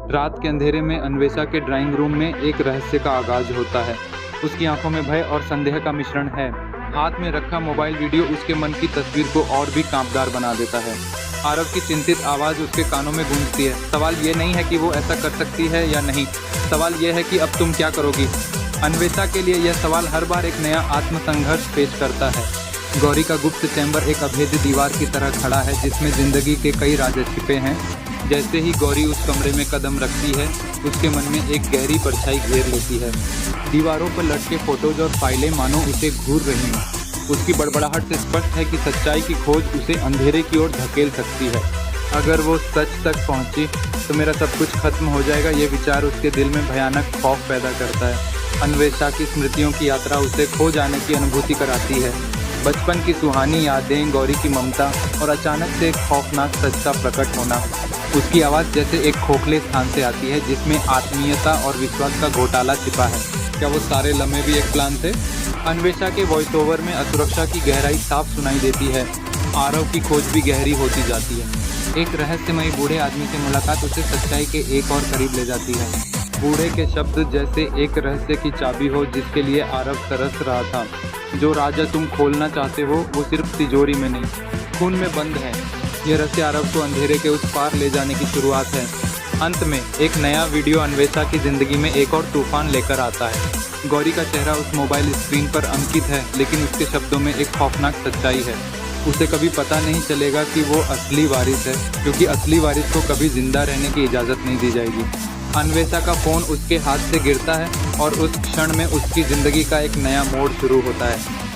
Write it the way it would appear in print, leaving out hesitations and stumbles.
रात के अंधेरे में अन्वेषा के ड्राइंग रूम में एक रहस्य का आगाज होता है। उसकी आंखों में भय और संदेह का मिश्रण है। हाथ में रखा मोबाइल वीडियो उसके मन की तस्वीर को और भी कांपदार बना देता है। आरव की चिंतित आवाज़ उसके कानों में गूंजती है। सवाल ये नहीं है कि वो ऐसा कर सकती है या नहीं, सवाल यह है कि अब तुम क्या करोगी। अन्वेषा के लिए यह सवाल हर बार एक नया आत्मसंघर्ष पेश करता है। गौरी का गुप्त चैम्बर एक अभेद्य दीवार की तरह खड़ा है जिसमें जिंदगी के कई राज छिपे हैं। जैसे ही गौरी उस कमरे में कदम रखती है, उसके मन में एक गहरी परछाई घेर लेती है। दीवारों पर लटके फोटोज और फाइलें मानो उसे घूर रही हैं। उसकी बड़बड़ाहट से स्पष्ट है कि सच्चाई की खोज उसे अंधेरे की ओर धकेल सकती है। अगर वो सच तक पहुंची तो मेरा सब कुछ खत्म हो जाएगा, ये विचार उसके दिल में भयानक खौफ पैदा करता है। अन्वेषा की स्मृतियों की यात्रा उसे खो जाने की अनुभूति कराती है। बचपन की सुहानी यादें, गौरी की ममता और अचानक से एक खौफनाक सच का प्रकट होना। उसकी आवाज़ जैसे एक खोखले स्थान से आती है जिसमें आत्मीयता और विश्वास का घोटाला छिपा है। क्या वो सारे लम्हे भी एक प्लान थे? अन्वेषा के वॉइस ओवर में असुरक्षा की गहराई साफ सुनाई देती है। आरव की खोज भी गहरी होती जाती है। एक रहस्यमयी बूढ़े आदमी से मुलाकात उसे सच्चाई के एक और करीब ले जाती है। बूढ़े के शब्द जैसे एक रहस्य की चाबी हो जिसके लिए आरव तरस रहा था। जो राजा तुम खोलना चाहते हो वो सिर्फ तिजोरी में नहीं, खून में बंद है। यह रहस्य आरव को अंधेरे के उस पार ले जाने की शुरुआत है। अंत में एक नया वीडियो अन्वेषा की जिंदगी में एक और तूफान लेकर आता है। गौरी का चेहरा उस मोबाइल स्क्रीन पर अंकित है, लेकिन उसके शब्दों में एक खौफनाक सच्चाई है। उसे कभी पता नहीं चलेगा कि वो असली वारिस है, क्योंकि असली वारिस को कभी जिंदा रहने की इजाज़त नहीं दी जाएगी। अन्वेषा का फ़ोन उसके हाथ से गिरता है और उस क्षण में उसकी ज़िंदगी का एक नया मोड़ शुरू होता है।